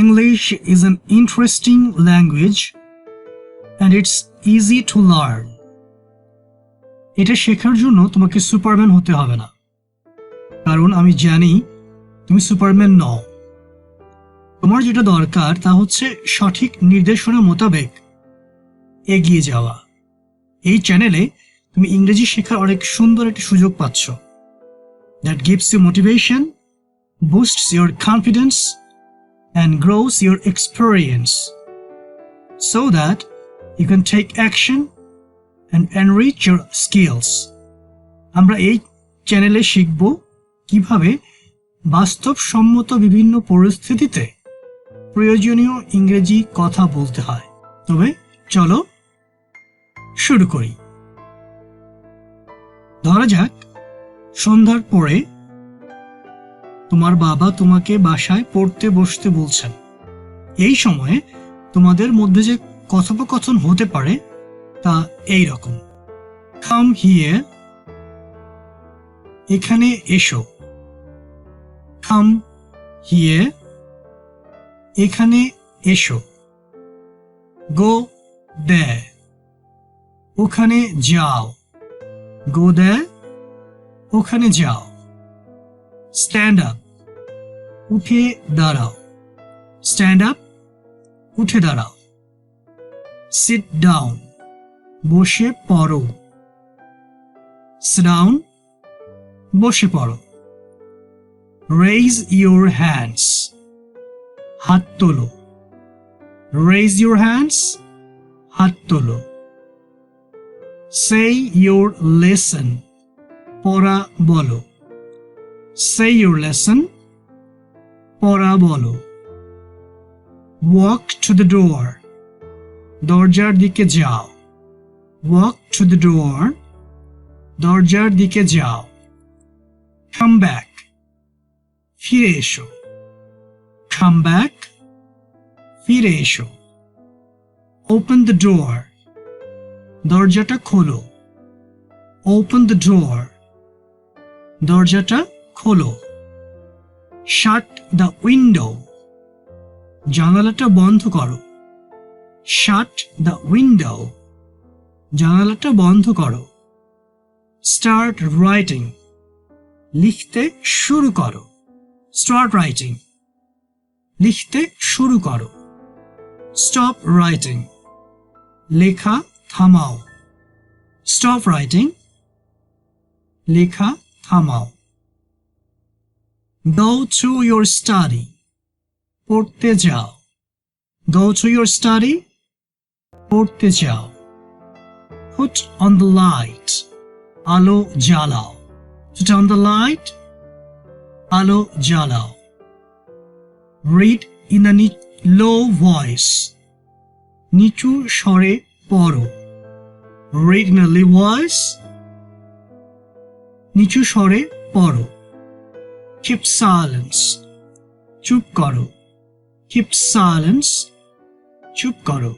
English is an interesting language and it's easy to learn. এটা শেখার জন্য তোমাকে সুপারম্যান হতে হবে না, কারণ আমি জানি তুমি সুপারম্যান নও। তোমার যেটা দরকার তা হচ্ছে সঠিক নির্দেশনা মোতাবেক এগিয়ে যাওয়া। এই চ্যানেলে তুমি ইংরেজি শেখার অনেক সুন্দর একটি সুযোগ পাচ্ছ। That gives you motivation, boosts your confidence and grows your experience so that you can take action and enrich your skills. আমরা এই চ্যানেলে শিখব কিভাবে বাস্তবসম্মত বিভিন্ন পরিস্থিতিতে প্রয়োজনীয় ইংরেজি কথা বলতে হয়। তবে চলো শুরু করি। ধরা যাক সন্ধ্যার পরে তোমার বাবা তোমাকে বাসায় পড়তে বসতে বলছেন। এই সময়ে তোমাদের মধ্যে যে কথোপকথন হতে পারে তা এই রকম: Come here, এখানে এসো। Come here, এখানে এসো। Go there, ওখানে যাও। Go there, ওখানে যাও। Stand up, উঠে দাঁড়াও। Stand up, উঠে দাঁড়াও। Sit down, বসে পড়ো। Sit down, বসে পড়ো। Raise your hands, হাত তোলো। Raise your hands, হাত তোলো। Say your lesson, পড়া বলো। Say your lesson, পড়া বলো। Walk to the door, দরজার দিকে যাও। Walk to the door, দরজার দিকে যাও। Come back, ফিরে এসো। Come back, ফিরে এসো। Open the door, দরজাটা খোলো। Open the door, দরজাটা খোলো। Shut the window, জানালাটা বন্ধ করো। Shut the window, জানালাটা বন্ধ করো। Start writing, লিখতে শুরু করো। Start writing, লিখতে শুরু করো। Stop writing, লেখা থামাও। Stop writing, লেখা থামাও। Go to your study, পড়তে যাও। Go to your study, পড়তে যাও। Put on the light, আলো জ্বালাও। Put on the light, আলো জ্বালাও। Read in a low voice, নিচু স্বরে পড়ো। Read in a low voice, নিচু স্বরে পড়ো। Keep silence, চুপ করো। Keep silence, চুপ করো।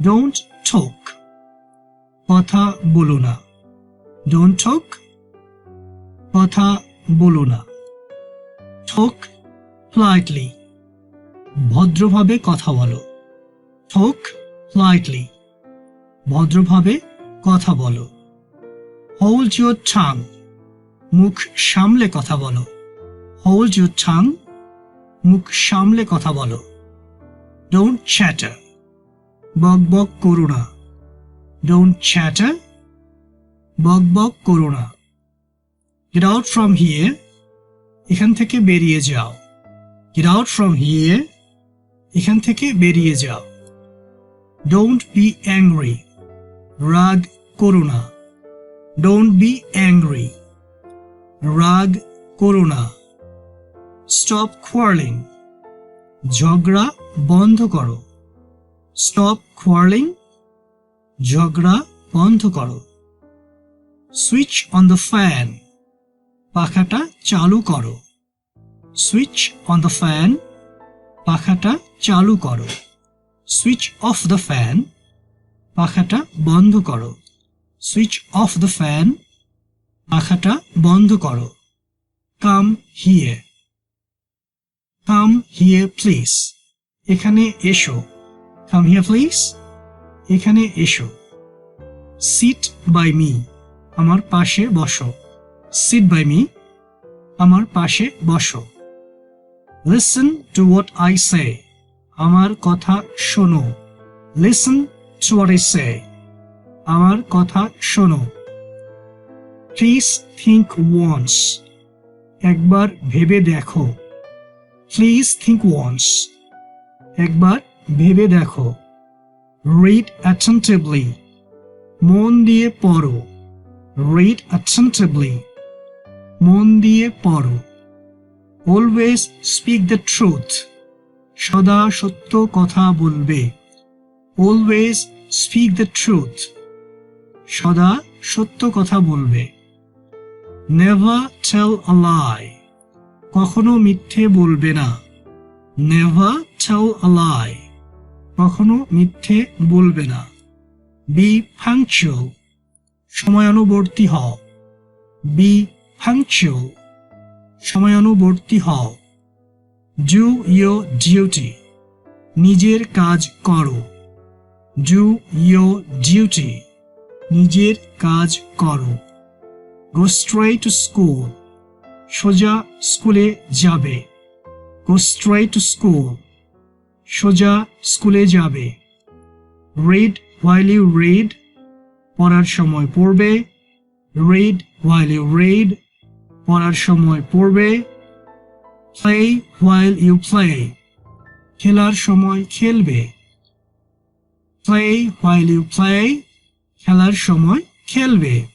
Don't talk, কথা বলো না। Don't talk, কথা বলো না। Talk politely, ভদ্রভাবে কথা বলো। Talk politely, ভদ্রভাবে কথা বলো। Hold your tongue, মুখ সামলে কথা বলো। Hold your tongue, মুখ সামলে কথা বলো। Don't chatter, বক বক করো না। Don't chatter, বক বক করো না। Get out from here, এখান থেকে বেরিয়ে যাও। Get out from here, এখান থেকে বেরিয়ে যাও। Don't be angry, রাগ করো না। Don't be angry, রাগ করো না। Stop quarreling, ঝগড়া বন্ধ করো। Stop quarreling, ঝগড়া বন্ধ করো। Switch on the fan, পাখাটা চালু করো। Switch on the fan, পাখাটা চালু করো। Switch off the fan, পাখাটা বন্ধ করো। Switch off the fan, পাখাটা বন্ধ করো। Come here, come here please. এখানে এসো। Come here please. এখানে এসো। Sit by me. আমার পাশে বসো। Sit by me. আমার পাশে বসো। Listen to what I say. আমার কথা শোনো। Listen to what I say. আমার কথা শোনো। Please think once. একবার ভেবে দেখো। Please think once. একবার ভেবে দেখো। Read attentively. মন দিয়ে পড়ো। Read attentively. মন দিয়ে পড়ো। Always speak the truth. সদা সত্য কথা বলবে। Always speak the truth. সদা সত্য কথা বলবে। নেভার টেল আ লাই। কখনো মিথ্যে বলবে না। নেভার টেল আ লাই। কখনো মিথ্যে বলবে না। B punctual. সময়ানুবর্তী হও। B punctual. সময়ানুবর্তী হও। Do your duty. নিজের কাজ করো। Do your duty. নিজের কাজ করো। Go straight to school. সোজা স্কুলে যাবে। Go straight to school. সোজা স্কুলে যাবে। Read while you read। পড়ার সময় পড়বে। Read while you read। পড়ার সময় পড়বে। play while you play। খেলার সময় খেলবে। play while you play। খেলার সময় খেলবে।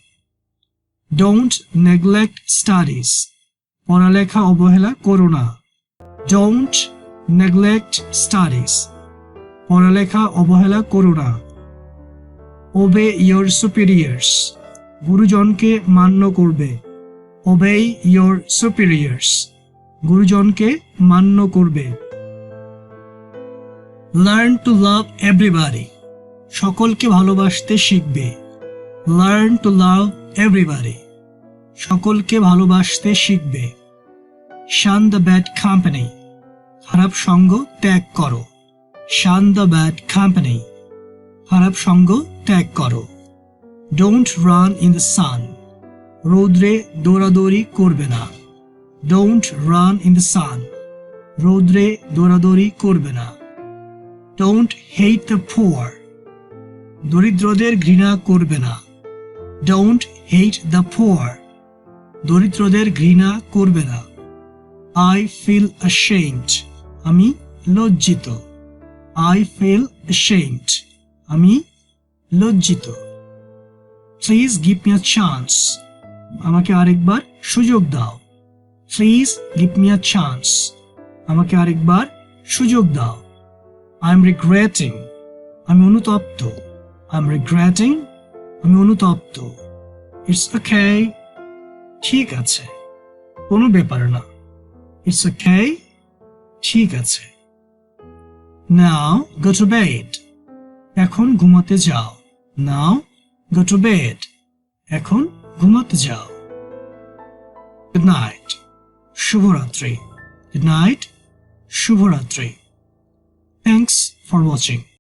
don't neglect studies। পড়ালেখা অবহেলা করো না। don't neglect studies। পড়ালেখা অবহেলা করো না। obey your superiors। গুরুজনকে মান্য করবে। obey your superiors। গুরুজনকে মান্য করবে। learn to love everybody। সকলকে ভালোবাসতে শিখবে। learn to love everybody। সকলকে ভালোবাসতে শিখবে। shun the bad company। খারাপ সঙ্গ ত্যাগ করো। shun the bad company। খারাপ সঙ্গ ত্যাগ করো। don't run in the sun। রৌদ্রে দৌড়াদৌড়ি করবে না। don't run in the sun। রৌদ্রে দৌড়াদৌড়ি করবে না। don't hate the poor। দরিদ্রদের ঘৃণা করবে না। don't hate the poor। দরিদ্রদের ঘৃণা করবে না। I feel ashamed। আমি লজ্জিত। I feel ashamed। আমি লজ্জিত। Please give me a chance। আমাকে আরেকবার সুযোগ দাও। Please give me a chance। আমাকে আরেকবার সুযোগ দাও। I'm regretting। আমি অনুতপ্ত। I'm regretting। আমি অনুতপ্ত। It's okay। ঠিক আছে। কোনো ব্যাপার না। It's okay। ঠিক আছে। Now go to bed। এখন ঘুমাতে যাও। Now go to bed। এখন ঘুমাতে যাও। Good night। শুভরাত্রি। Good night। শুভরাত্রি। Thanks for watching.